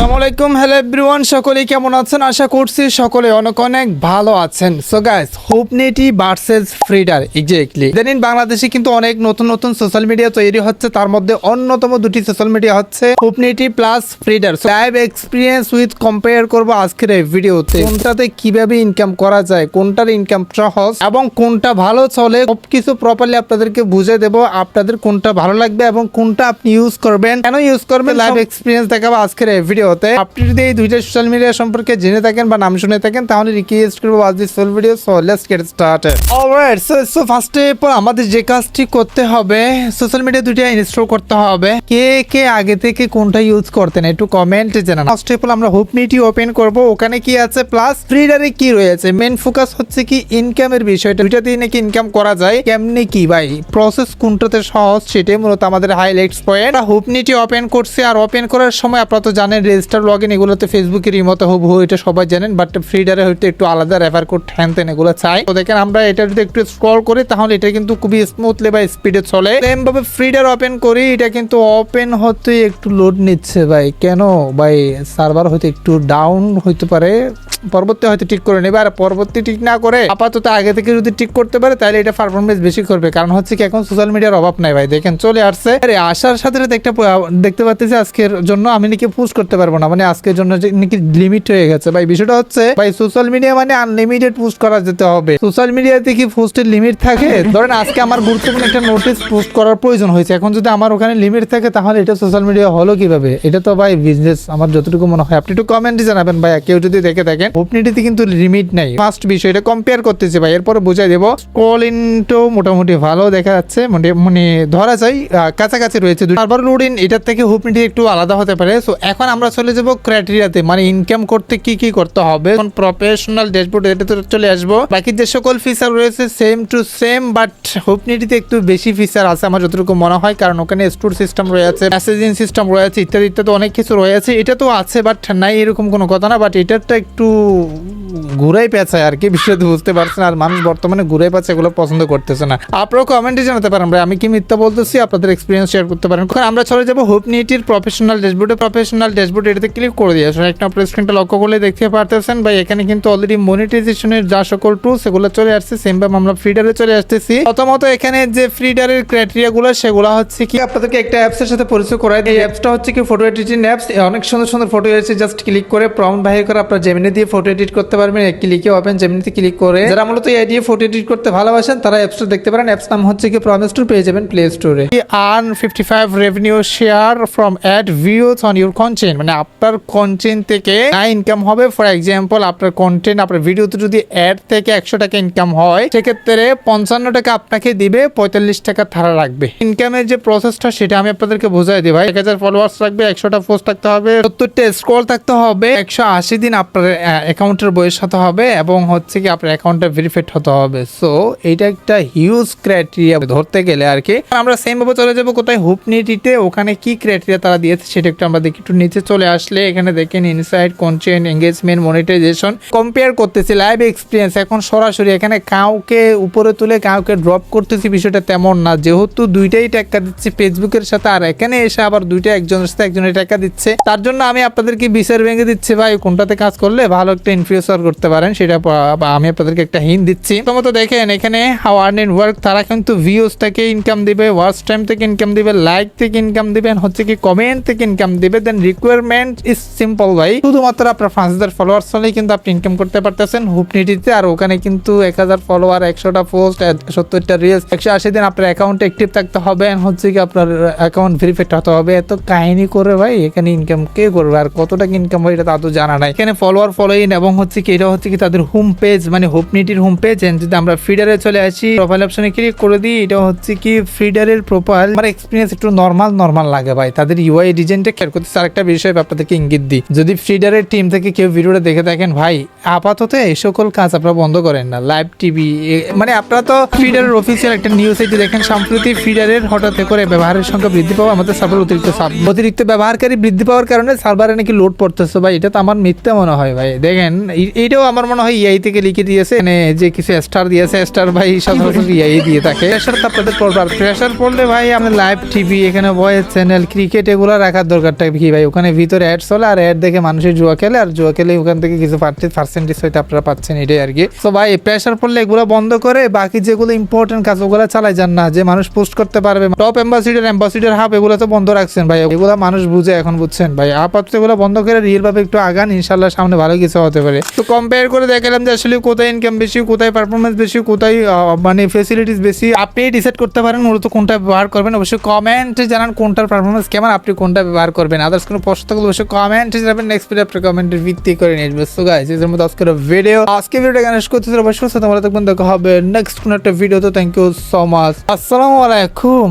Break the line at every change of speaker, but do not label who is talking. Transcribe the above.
আসসালামু আলাইকুম, hello everyone, সকলে কেমন আছেন? আশা করছি সকলে অনেক অনেক ভালো আছেন। So guys, হুপনিটি versus feeder, exactly ইদানিং বাংলাদেশে কিন্তু অনেক নতুন নতুন সোশ্যাল মিডিয়া তৈরি হচ্ছে। তার মধ্যে অন্যতম দুটি সোশ্যাল মিডিয়া হচ্ছে হুপনিটি প্লাস ফ্রিডার। লাইভ এক্সপিরিয়েন্স উইথ কম্পেয়ার করব আজকের এই ভিডিওতে। কোনটাতে কিভাবে ইনকাম করা যায়, কোনটার ইনকাম সহজ এবং কোনটা ভালো চলে, সবকিছু প্রপারলি আপনাদেরকে বুঝিয়ে দেব। আপনাদের কোনটা ভালো লাগবে এবং কোনটা আপনি ইউজ করবেন, কেন ইউজ করবেন, লাইভ এক্সপিরিয়েন্স দেখাবো আজকের এই ভিডিওতে। আপনি যদি এই দুইটা সোশ্যাল মিডিয়া সম্পর্কে জেনে থাকেন বা নাম শুনে থাকেন, তাহলে রিকোয়েস্ট করবো watch this full video. So let's get started. Alright, so ফার্স্টে আমাদের যে কাজটি করতে হবে, সোশ্যাল মিডিয়া দুইটা ইনস্টল করতে হবে। কে কে আগে থেকে কোনটা ইউজ করতেন একটু কমেন্টে জানান। ফার্স্টে আমরা হুপনিটি ওপেন করব। ওখানে কি আছে প্লাস ফ্রিডারে কি রয়েছে, মেন ফোকাস হচ্ছে কি ইনকামের বিষয়টা। দুইটা দিয়ে নাকি ইনকাম করা যায়, কেমনে কি ভাই, প্রসেস কোনটাতে সহজ, সেটাই মূলত আমাদের হাইলাইটস পয়েন্ট। হুপনিটি ওপেন করছে, আর ওপেন করার সময় আপনারা তো জানেন রেজিস্টার লগইন এগুলোতে ফেসবুকের মতো হুবহু, এটা সবাই জানেন। বাট ফ্রিডারে হয়তো একটু আলাদা রেফার কোড হ্যানতেন এগুলো চাই। তো দেখেন আমরা এটা যদি একটু স্ক্রল করি, তাহলে এটা কিন্তু খুবই স্মুথলি বা স্পিডে চলে। সেম ভাবে ফ্রিডার ওপেন করি, এটা কিন্তু ওপেন হতে একটু লোড নিচ্ছে ভাই। কেন ভাই, সার্ভার হয়তো একটু ডাউন হইতে পারে, পরবর্তী হয়তো ঠিক করে নেবে। আর পরবর্তী ঠিক না করে আপাতত আগে থেকে যদি ঠিক করতে পারে, তাহলে এটা পারফরমেন্স বেশি করবে। কারণ হচ্ছে কি এখন সোশ্যাল মিডিয়ার অভাব নাই ভাই। দেখেন চলে আসছে। আরে আসার সাথে সাথে একটা দেখতে পাচ্ছি আজকের জন্য আমি নাকি পোস্ট করতে পারবো না, মানে আজকের জন্য নাকি লিমিট হয়ে গেছে ভাই। বিষয়টা হচ্ছে ভাই, সোশ্যাল মিডিয়া মানে আনলিমিটেড পোস্ট করা যেতে হবে। সোশ্যাল মিডিয়াতে কি পোস্টের লিমিট থাকে? ধরেন আজকে আমার গুরুত্বপূর্ণ একটা নোটিস পোস্ট করার প্রয়োজন হয়েছে, এখন যদি আমার ওখানে লিমিট থাকে, তাহলে এটা সোশ্যাল মিডিয়া হলো কিভাবে? এটা তো ভাই বিজনেস, আমার যতটুকু মনে হয়। আপনি একটু কমেন্টে জানাবেন ভাই, কেউ যদি দেখে থাকেন। হুপনিটিতে কিন্তু লিমিট নাই। ফার্স্ট বিষয় এটা কম্পেয়ার করতেছি ভাই, এরপরে বুঝাই দেবো। স্ক্রল ইনটো মোটামুটি ভালো দেখা যাচ্ছে, মানে ধরা যায় কাছাকাছি রয়েছে। সার্ভার লোড ইন এটার থেকে হুপনিটি একটু আলাদা হতে পারে। সো এখন আমরা চলে যাব ক্রাইটেরিয়াতে, মানে ইনকাম করতে কি কি করতে হবে। প্রফেশনাল ড্যাশবোর্ড এটাতে চলে আসবো। বাকি যে সকল ফিচার রয়েছে সেম টু সেম, বাট হুপনিটিতে একটু বেশি ফিচার আছে আমার যতটুকু মনে হয়। কারণ ওখানে স্টোর সিস্টেম রয়েছে, মেসেজিং সিস্টেম রয়েছে, ইত্যাদি ইত্যাদি অনেক কিছু রয়েছে। এটা তো আছে বাট নাই এরকম কোনো কথা না। বাট এটারটা একটু ঘুরাই পেঁচায় আর কি, বিষয়টা বুঝতে পারছেন। আর মানুষ বর্তমানে ঘুরাই পেঁচে এগুলো পছন্দ করতেছে না। আপনারা কমেন্টে জানাতে পারেন ভাই আমি কি মিথ্যা বলতেছি, আপনাদের এক্সপিরিয়েন্স শেয়ার করতে পারেন। আমরা চলে যাবো হুপনিটির প্রফেশনাল ড্যাশবোর্ডে। প্রফেশনাল ড্যাশবোর্ড এটাতে ক্লিক করে দিয়ে আসলে একটা আপনার স্ক্রিনটা লক্ষ্য করলে দেখতে পারতেছেন ভাই, এখানে কিন্তু অলরেডি মনিটাইজেশনের যা সকল টুলস সেগুলো চলে আসছে। সেম ভাবে আমরা ফ্রিডারে চলে আসতেছি। প্রথমত এখানে যে ফ্রিডারের ক্রাইটেরিয়া গুলো সেগুলো হচ্ছে কি, আপনাদেরকে একটা অ্যাপসের সাথে পরিচয় করাই। এই অ্যাপসটা হচ্ছে কি ফটো এডিটিং অ্যাপস। অনেক সুন্দর সুন্দর ফটো এসেছে, জাস্ট ক্লিক করে প্রম্পট বাহির করে আপনার জেমিনি দিয়ে ফটো এডিট করতে পারবেন। ক্লিকে ওপেন জেমিনিতে ক্লিক করে যারা মূলত এই দিয়ে ফটো এডিট করতে ভালোবাসেন তারা অ্যাপসটা দেখতে পারেন। অ্যাপস নাম হচ্ছে কি প্রমিস টু, পেয়ে যাবেন প্লে স্টোরে। Earn 55 revenue share from ad views on your content, মানে আপনার কন্টেন্ট থেকে ইনকাম হবে। ফর এক্সাম্পল আপনার কন্টেন্ট, আপনার ভিডিওতে যদি অ্যাড থেকে 100 টাকা ইনকাম হয়, সেক্ষেত্রে 55 টাকা আপনাকে দিবে, 45 টাকা তারা রাখবে। ইনকামের যে প্রসেসটা সেটা আমি আপনাদেরকে বোঝাই দিই ভাই। 1000 ফলোয়ার্স রাখবে, 100টা পোস্ট থাকতে হবে, 70টা স্ক্রল থাকতে হবে, 180 দিন আপনার অ্যাকাউন্টের বয়স হতে হবে, এবং হচ্ছে কি আপনার অ্যাকাউন্টটা ভেরিফাইড হতে হবে। সো এইটা একটা হিউজ ক্রাইটেরিয়া ধরতে গেলে আর কি। আমরা সেম ভাবে চলে যাবো কোথায়, হুপনিটিতে। ওখানে কি ক্রাইটেরিয়া তারা দিয়েছে সেটা একটু আমরা দেখি। একটু নিচে চলে আসলে এখানে দেখেন insight, content, engagement, monetization compare করতেছি, লাইভ এক্সপিরিয়েন্স। এখন সরাসরি এখানে কাউকে উপরে তুলে কাউকে ড্রপ করতেছি বিষয়টা তেমন না, যেহেতু দুইটাই টাকা দিচ্ছে ফেসবুকের সাথে, আর এখানে এসে আবার দুইটা একজনের সাথে একজনের টাকা দিচ্ছে। তার জন্য আমি আপনাদেরকে বিচার ভেঙে দিচ্ছি ভাই, কোনটাতে কাজ করলে ভালো একটা ইনফ্লুয়েন্সার করতে পারেন সেটা আমি আপনাদেরকে একটা হিন্ট দিচ্ছি। প্রথমত দেখেন এখানে হাউ আর্ন ইন ওয়ার্ক, তারা কিন্তু ভিউজ থেকে ইনকাম দিবে, ওয়াচ টাইম থেকে ইনকাম দিবে, লাইক থেকে ইনকাম দিবে, হচ্ছে কি কমেন্ট থেকে ইনকাম দিবে। দেন রিকোয়ারমেন্ট ইজ সিম্পল ভাই, শুধুমাত্র আপনার 5000 ফলোয়ার্স হলেই কিন্তু আপনি ইনকাম করতে পারতেছেন হুপনিটিতে। আর ওখানে কিন্তু 1000 ফলোয়ার, 100টা পোস্ট, 70টা রিলস, 180 দিন আপনার অ্যাকাউন্ট অ্যাক্টিভ থাকতে হবে, হচ্ছে কি আপনার অ্যাকাউন্ট ভেরিফাইড হতে হবে। এত কাহিনী করে ভাই এখানে ইনকাম কে করবে, আর কত টাকা ইনকাম হয় এটা তো জানা নাই। এখানে ফলোয়ার ফলোইন এবং হচ্ছে কি এটা হচ্ছে কি তাদের হোম পেজ, মানে হুপনিটির হোম পেজ। যদি আমরা ফিডারে চলে আসি, প্রোফাইল অপশনে ক্লিক করে দিই, এটা হচ্ছে কি ফিডারের প্রোফাইল। আমার এক্সপিরিয়েন্স একটু নরমাল লাগে ভাই, তাদের ইউআই ডিজাইনটা খেয়াল করতে। আরেকটা বিষয় আপনাদেরকে ইঙ্গিত দিই, যদি ফিডারের টিম থেকে কেউ ভিডিওটা দেখে থাকেন ভাই, আপাতত এই সকল কাজ আপনারা বন্ধ করেন না। লাইভ টিভি, মানে আপনারা তো ফিডারের অফিসিয়াল একটা নিউজ এটি দেখেন, সম্প্রতি ফিডারের হঠাৎ করে ব্যবহারের সংখ্যা বৃদ্ধি পাওয়া, আমাদের সার্ভার অতিরিক্ত ব্যবহারকারী বৃদ্ধি পাওয়ার কারণে সার্ভারে নাকি লোড পড়তেছে ভাই। এটা তো আমার মিথ্যা মনে হয় ভাই। দেখেন এইটাও আমার মনে হয় ইআই থেকে লিখে দিয়েছে, মানে যে কিছু স্টার দিয়েছে, স্টার ভাই সাধারণত ইআই দিয়ে থাকে। প্রেশার তো আপনাদের পড়বে, প্রেশার পড়লে ভাই আমরা লাইভ টিভি, এখানে ভয়েস চ্যানেল, ক্রিকেট এগুলো রাখার দরকারটা কি ভাই? ওখানে ভিতরে ভিতরে অ্যাড চলে আর অ্যাড দেখে মানুষের জুয়া খেলে আর জুয়া খেলে ওখান থেকে কিছু পার্সেন্টেজ হয়তো আপনারা পাচ্ছেন, এটাই আর কি। তো ভাই প্রেশার পড়লে এগুলো বন্ধ করে বাকি যেগুলো ইম্পর্টেন্ট কাজ ওগুলো চালাই যান না, যে মানুষ পোস্ট করতে পারবে। টপ অ্যাম্বাসিডার হাব এগুলো তো বন্ধ রাখছেন ভাই, এগুলো মানুষ বুঝে এখন, বুঝছেন ভাই। আপাতত এগুলো বন্ধ করে রিয়েল ভাবে একটু আগান, ইনশাল্লাহ সামনে ভালো কিছু হতে পারে। তো কম্পেয়ার করে দেখালাম যে আসলে কোথায় ইনকাম বেশি, কোথায় পারফরমেন্স বেশি, কোথায় মানে ফেসিলিটিস বেশি। আপনি ডিসাইড করতে পারেন মূলত কোনটা ব্যবহার করবেন। অবশ্যই কমেন্টে জানান কোনটার পারফরমেন্স কেমন, আপনি কোনটা ব্যবহার করবেন। আদার্স কোনো প্রশ্ন থাকলে অবশ্যই কমেন্টে জানাবেন, নেক্সট ভিডিও আপনার কমেন্টের ভিত্তি করে নিয়ে আসবে। সো গাইস এর মধ্যে আজকের ভিডিওটা গানেশ করতেছি। অবশ্যই সাথে ভালো থাকবেন, দেখা হবে নেক্সট কোনো একটা ভিডিও। তো থ্যাংক ইউ সো মাচ, আসসালামু আলাইকুম।